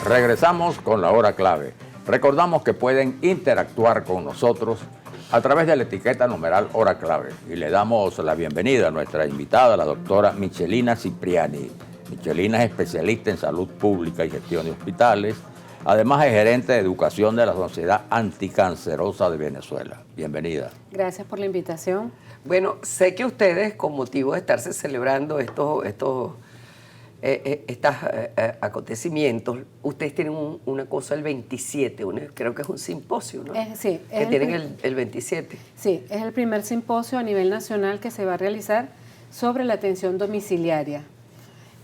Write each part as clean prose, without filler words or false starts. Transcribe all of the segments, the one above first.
Regresamos con la hora clave. Recordamos que pueden interactuar con nosotros a través de la etiqueta numeral hora clave. Y le damos la bienvenida a nuestra invitada, la doctora Michelina Cipriani. Michelina es especialista en salud pública y gestión de hospitales. Además es gerente de educación de la Sociedad Anticancerosa de Venezuela. Bienvenida. Gracias por la invitación. Bueno, sé que ustedes, con motivo de estarse celebrando estos acontecimientos, ustedes tienen una cosa el 27, creo que es un simposio, ¿no? Sí. Que tienen el 27. Sí, es el primer simposio a nivel nacional que se va a realizar sobre la atención domiciliaria.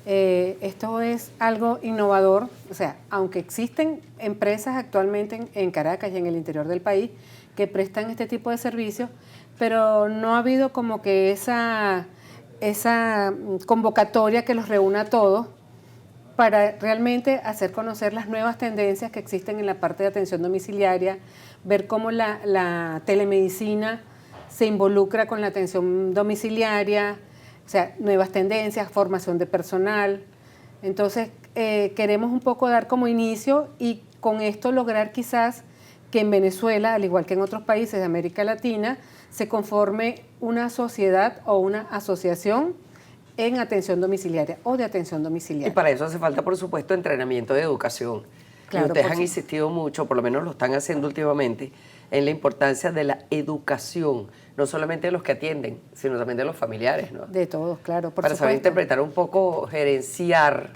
Esto es algo innovador, o sea, aunque existen empresas actualmente en Caracas y en el interior del país que prestan este tipo de servicios, pero no ha habido como que esa convocatoria que los reúna a todos para realmente hacer conocer las nuevas tendencias que existen en la parte de atención domiciliaria, ver cómo la telemedicina se involucra con la atención domiciliaria, o sea, nuevas tendencias, formación de personal. Entonces, queremos un poco dar como inicio y con esto lograr quizás que en Venezuela, al igual que en otros países de América Latina, se conforme una sociedad o una asociación en atención domiciliaria o de atención domiciliaria. Y para eso hace falta, por supuesto, entrenamiento de educación. Claro, y ustedes han insistido mucho, por lo menos lo están haciendo últimamente, en la importancia de la educación, no solamente de los que atienden, sino también de los familiares, ¿no? De todos, claro, por para supuesto. saber interpretar un poco, gerenciar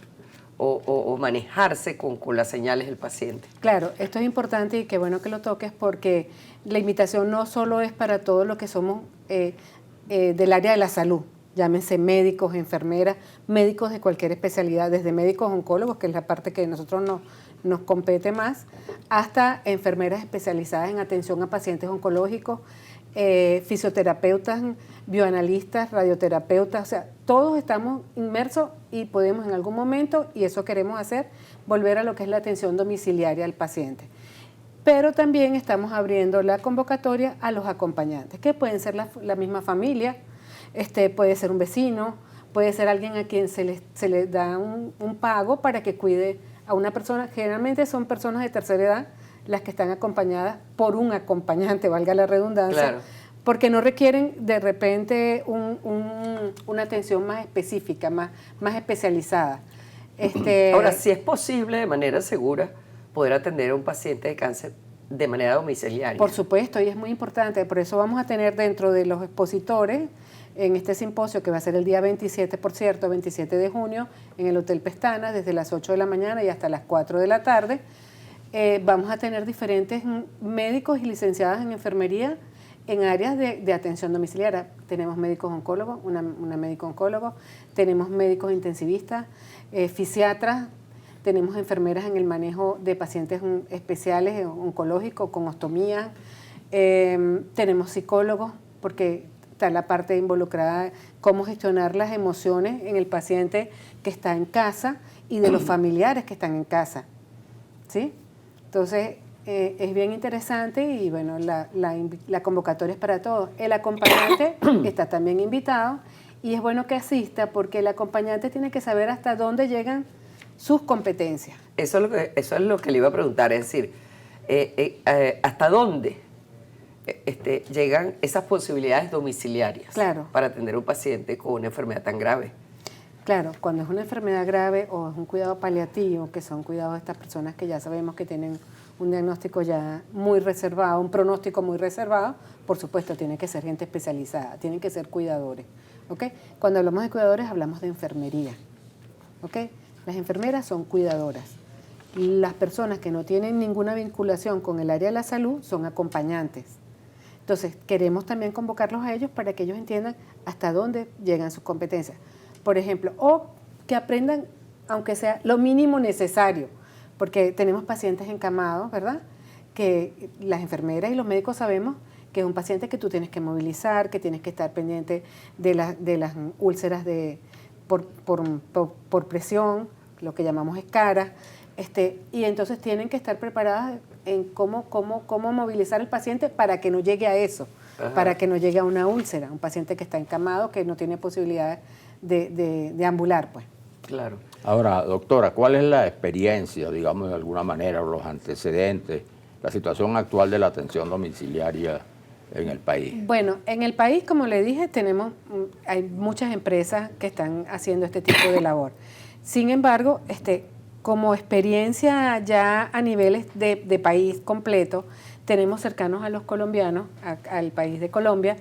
o manejarse con las señales del paciente. Claro, esto es importante y qué bueno que lo toques porque la invitación no solo es para todos los que somos del área de la salud, llámense médicos, enfermeras, médicos de cualquier especialidad, desde médicos oncólogos, que es la parte que a nosotros nos compete más, hasta enfermeras especializadas en atención a pacientes oncológicos, fisioterapeutas, bioanalistas, radioterapeutas, o sea, todos estamos inmersos y podemos en algún momento, y eso queremos hacer, volver a lo que es la atención domiciliaria al paciente. Pero también estamos abriendo la convocatoria a los acompañantes, que pueden ser la misma familia, puede ser un vecino, puede ser alguien a quien se le da un pago para que cuide a una persona. Generalmente son personas de tercera edad las que están acompañadas por un acompañante, valga la redundancia, claro, porque no requieren de repente una atención más específica, más especializada. Ahora, si es posible de manera segura poder atender a un paciente de cáncer de manera domiciliaria. Por supuesto, y es muy importante, por eso vamos a tener dentro de los expositores en este simposio, que va a ser el día 27, por cierto, 27 de junio, en el Hotel Pestana, desde las 8 de la mañana y hasta las 4 de la tarde, vamos a tener diferentes médicos y licenciadas en enfermería en áreas de atención domiciliaria. Tenemos médicos oncólogos, una médico oncólogo, tenemos médicos intensivistas, fisiatras, tenemos enfermeras en el manejo de pacientes especiales oncológicos con ostomía, tenemos psicólogos, porque está la parte involucrada, cómo gestionar las emociones en el paciente que está en casa y de los familiares que están en casa, ¿sí? Entonces, es bien interesante y bueno, la convocatoria es para todos. El acompañante está también invitado y es bueno que asista porque el acompañante tiene que saber hasta dónde llegan sus competencias. Eso es lo que le iba a preguntar, es decir, ¿hasta dónde llegan esas posibilidades domiciliarias, claro, para atender a un paciente con una enfermedad tan grave? Claro, cuando es una enfermedad grave o es un cuidado paliativo, que son cuidados de estas personas que ya sabemos que tienen un diagnóstico ya muy reservado, un pronóstico muy reservado, por supuesto tiene que ser gente especializada, tienen que ser cuidadores, ¿ok? Cuando hablamos de cuidadores hablamos de enfermería, ¿ok? Las enfermeras son cuidadoras. Las personas que no tienen ninguna vinculación con el área de la salud son acompañantes. Entonces, queremos también convocarlos a ellos para que ellos entiendan hasta dónde llegan sus competencias. Por ejemplo, o que aprendan, aunque sea lo mínimo necesario, porque tenemos pacientes encamados, ¿verdad? Que las enfermeras y los médicos sabemos que es un paciente que tú tienes que movilizar, que tienes que estar pendiente de las úlceras por presión, lo que llamamos escaras, y entonces tienen que estar preparadas en cómo movilizar al paciente para que no llegue a eso, Ajá. para que no llegue a una úlcera, un paciente que está encamado, que no tiene posibilidad de ambular, pues. Claro. Ahora, doctora, ¿cuál es la experiencia, digamos de alguna manera, o los antecedentes, la situación actual de la atención domiciliaria en el país? Bueno, en el país, como le dije, hay muchas empresas que están haciendo este tipo de labor. Sin embargo, como experiencia ya a niveles de país completo, tenemos cercanos a los colombianos, al país de Colombia,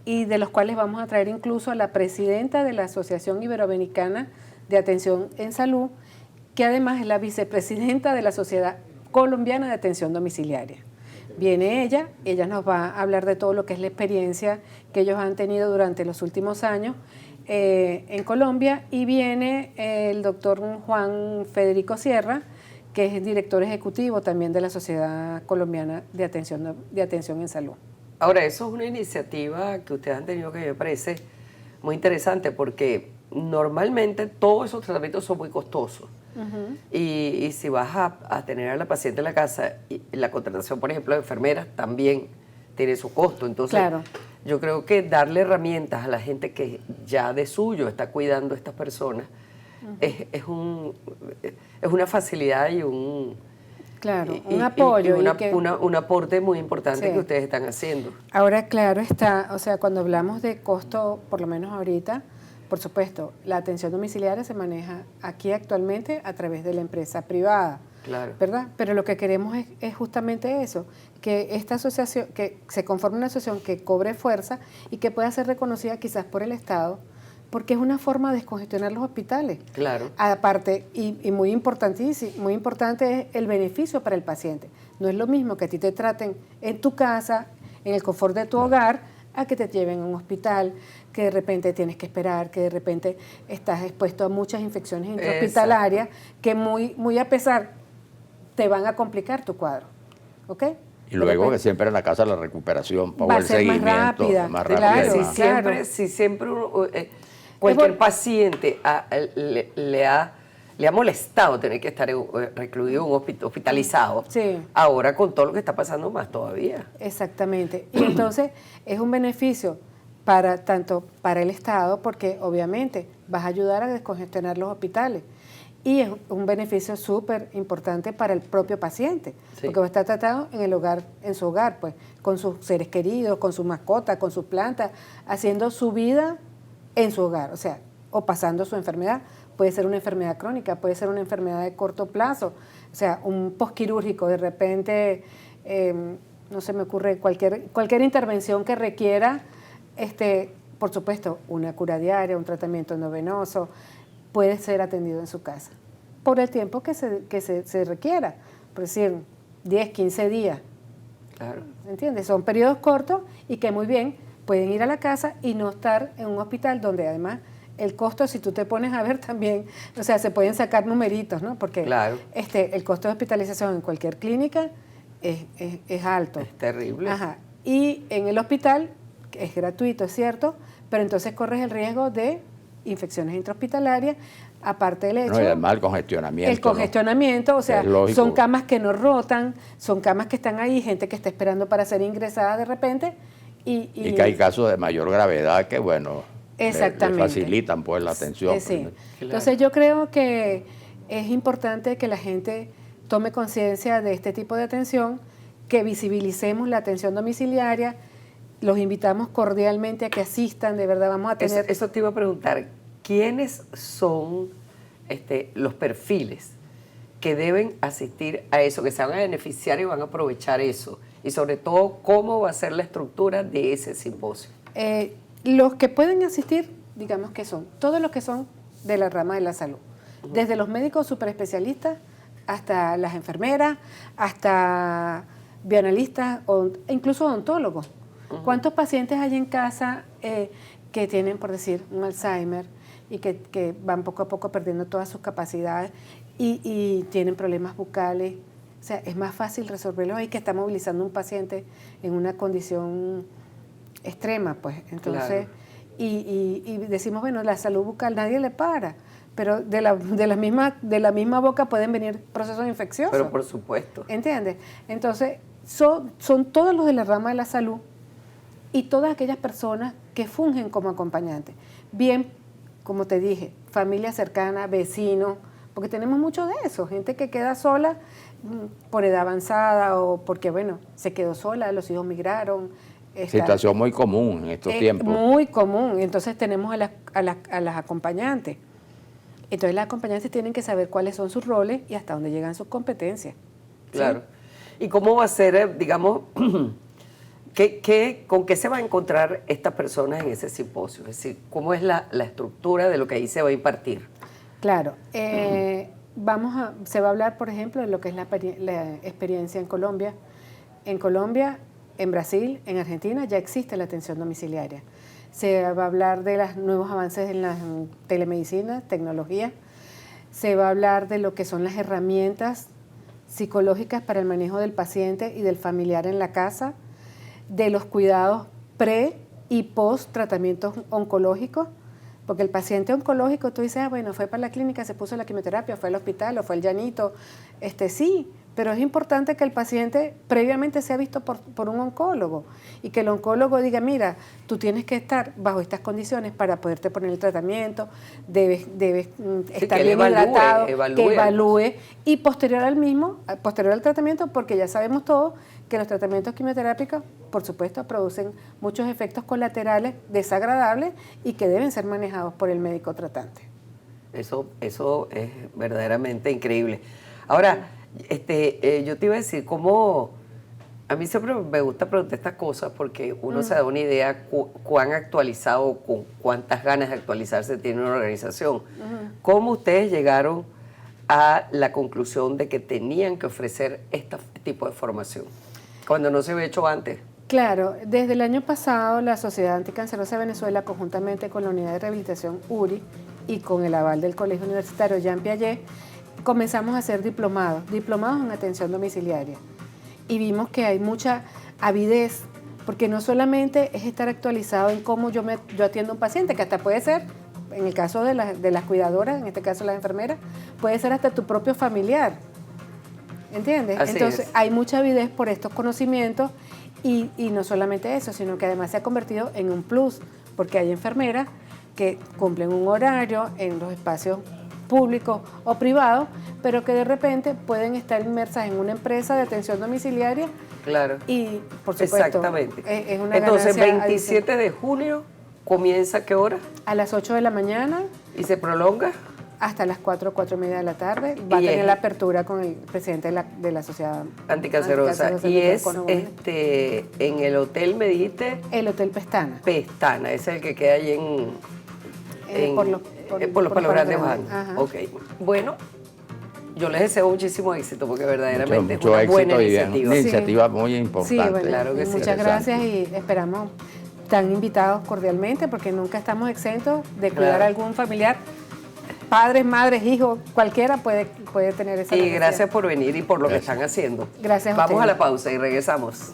y de los cuales vamos a traer incluso a la presidenta de la Asociación Iberoamericana de Atención en Salud, que además es la vicepresidenta de la Sociedad Colombiana de Atención Domiciliaria. Viene ella nos va a hablar de todo lo que es la experiencia que ellos han tenido durante los últimos años en Colombia, y viene el doctor Juan Federico Sierra, que es el director ejecutivo también de la Sociedad Colombiana de Atención en Salud. Ahora, eso es una iniciativa que ustedes han tenido que me parece muy interesante, porque normalmente todos esos tratamientos son muy costosos. Y si vas a tener a la paciente en la casa, y la contratación, por ejemplo, de enfermeras también tiene su costo. Entonces, claro, yo creo que darle herramientas a la gente que ya de suyo está cuidando a estas personas es una facilidad y un apoyo. Un aporte muy importante, sí, que ustedes están haciendo. Ahora, claro está, o sea, cuando hablamos de costo, por lo menos ahorita, por supuesto, la atención domiciliaria se maneja aquí actualmente a través de la empresa privada, claro, ¿verdad? Pero lo que queremos es justamente eso, que esta asociación, que se conforme una asociación que cobre fuerza y que pueda ser reconocida quizás por el Estado, porque es una forma de descongestionar los hospitales. Claro. Aparte, y muy importantísimo, muy importante es el beneficio para el paciente. No es lo mismo que a ti te traten en tu casa, en el confort de tu hogar, a que te lleven a un hospital, que de repente tienes que esperar, que de repente estás expuesto a muchas infecciones intrahospitalarias, que muy a pesar te van a complicar tu cuadro, ¿ok? Y luego que siempre en la casa la recuperación, va a ser más rápida. Claro, si siempre cualquier paciente le ha molestado tener que estar recluido en un hospitalizado, sí, ahora con todo lo que está pasando más todavía. Exactamente. Y entonces es un beneficio tanto para el Estado, porque obviamente vas a ayudar a descongestionar los hospitales, y es un beneficio súper importante para el propio paciente, sí, porque va a estar tratado en el hogar, en su hogar, pues, con sus seres queridos, con sus mascotas, con sus plantas, haciendo su vida en su hogar, o sea, o pasando su enfermedad. Puede ser una enfermedad crónica, puede ser una enfermedad de corto plazo, o sea, un posquirúrgico, de repente, no se me ocurre, cualquier intervención que requiera, por supuesto, una cura diaria, un tratamiento endovenoso, puede ser atendido en su casa, por el tiempo que se requiera, por decir, 10, 15 días. Claro. ¿Entiendes? Son periodos cortos y que muy bien pueden ir a la casa y no estar en un hospital donde además el costo, si tú te pones a ver también, o sea, se pueden sacar numeritos, ¿no? Porque claro, el costo de hospitalización en cualquier clínica es alto. Es terrible. Ajá. Y en el hospital es gratuito, es cierto, pero entonces corres el riesgo de infecciones intrahospitalarias, aparte del hecho... No, y además el congestionamiento. El congestionamiento, ¿no? O sea, son camas que no rotan, son camas que están ahí, gente que está esperando para ser ingresada de repente. Y que hay casos de mayor gravedad que, bueno, exactamente, le facilitan pues la atención. Sí. Claro. Entonces yo creo que es importante que la gente tome conciencia de este tipo de atención, que visibilicemos la atención domiciliaria. Los invitamos cordialmente a que asistan, de verdad vamos a tener... Eso te iba a preguntar, ¿quiénes son los perfiles que deben asistir a eso, que se van a beneficiar y van a aprovechar eso? Y sobre todo, ¿cómo va a ser la estructura de ese simposio? Los que pueden asistir, digamos que son todos los que son de la rama de la salud, desde los médicos superespecialistas hasta las enfermeras, hasta bioanalistas o incluso odontólogos. ¿Cuántos pacientes hay en casa que tienen, por decir, un Alzheimer y que van poco a poco perdiendo todas sus capacidades y tienen problemas bucales? O sea, es más fácil resolverlo ahí que está movilizando un paciente en una condición extrema, pues. Entonces, claro. y decimos, bueno, la salud bucal nadie le para, pero de la misma boca pueden venir procesos infecciosos. Pero por supuesto. ¿Entiendes? Entonces, son todos los de la rama de la salud y todas aquellas personas que fungen como acompañantes. Bien como te dije, familia cercana, vecinos, porque tenemos mucho de eso, gente que queda sola por edad avanzada o porque, bueno, se quedó sola, los hijos migraron. Situación muy común en estos tiempos. Muy común. Entonces tenemos a las acompañantes. Entonces las acompañantes tienen que saber cuáles son sus roles y hasta dónde llegan sus competencias. Claro. ¿Sí? ¿Y cómo va a ser, digamos, con qué se va a encontrar estas personas en ese simposio? Es decir, ¿cómo es la estructura de lo que ahí se va a impartir? Claro. Se va a hablar, por ejemplo, de lo que es la experiencia en Colombia. En Colombia, en Brasil, en Argentina, ya existe la atención domiciliaria. Se va a hablar de los nuevos avances en la telemedicina, tecnología. Se va a hablar de lo que son las herramientas psicológicas para el manejo del paciente y del familiar en la casa, de los cuidados pre y post tratamientos oncológicos, porque el paciente oncológico, tú dices, bueno, fue para la clínica, se puso la quimioterapia, fue al hospital o fue al llanito, sí, pero es importante que el paciente previamente sea visto por un oncólogo y que el oncólogo diga, mira, tú tienes que estar bajo estas condiciones para poderte poner el tratamiento, debes estar bien hidratado, que evalúe y posterior al tratamiento, porque ya sabemos todos que los tratamientos quimioterápicos, por supuesto, producen muchos efectos colaterales desagradables y que deben ser manejados por el médico tratante. Eso es verdaderamente increíble. Ahora, yo te iba a decir, a mí siempre me gusta preguntar estas cosas porque uno se da una idea cuán actualizado, con cuántas ganas de actualizarse tiene una organización. ¿Cómo ustedes llegaron a la conclusión de que tenían que ofrecer este tipo de formación cuando no se había hecho antes? Claro, desde el año pasado la Sociedad Anticancerosa de Venezuela, conjuntamente con la Unidad de Rehabilitación URI y con el aval del Colegio Universitario Jean Piaget, comenzamos a hacer diplomados en atención domiciliaria. Y vimos que hay mucha avidez, porque no solamente es estar actualizado en cómo yo atiendo a un paciente, que hasta puede ser, en el caso de las cuidadoras, en este caso las enfermeras, puede ser hasta tu propio familiar. ¿Entiendes? Entonces hay mucha avidez por estos conocimientos y no solamente eso, sino que además se ha convertido en un plus, porque hay enfermeras que cumplen un horario en los espacios públicos o privados, pero que de repente pueden estar inmersas en una empresa de atención domiciliaria. Claro. Y, por supuesto, exactamente. Es una Entonces, ganancia 27 de junio, ¿comienza a qué hora? A las 8 de la mañana. ¿Y se prolonga? Hasta las 4:30 de la tarde. Va a tener la apertura con el presidente de la Sociedad Anticancerosa. Y es en el hotel, me dijiste. El Hotel Pestana. Pestana, es el que queda allí por los Palos Grandes Bajando. Ok. Bueno, yo les deseo muchísimo éxito porque verdaderamente mucho es una buena éxito iniciativa. Una iniciativa muy importante. Sí, bueno, claro que sí. Muchas gracias y esperamos, están invitados cordialmente porque nunca estamos exentos de cuidar a algún familiar. Padres, madres, hijos, cualquiera puede tener esa necesidad. Y gracias por venir y por lo que están haciendo. Gracias a Vamos ustedes. a la pausa y regresamos.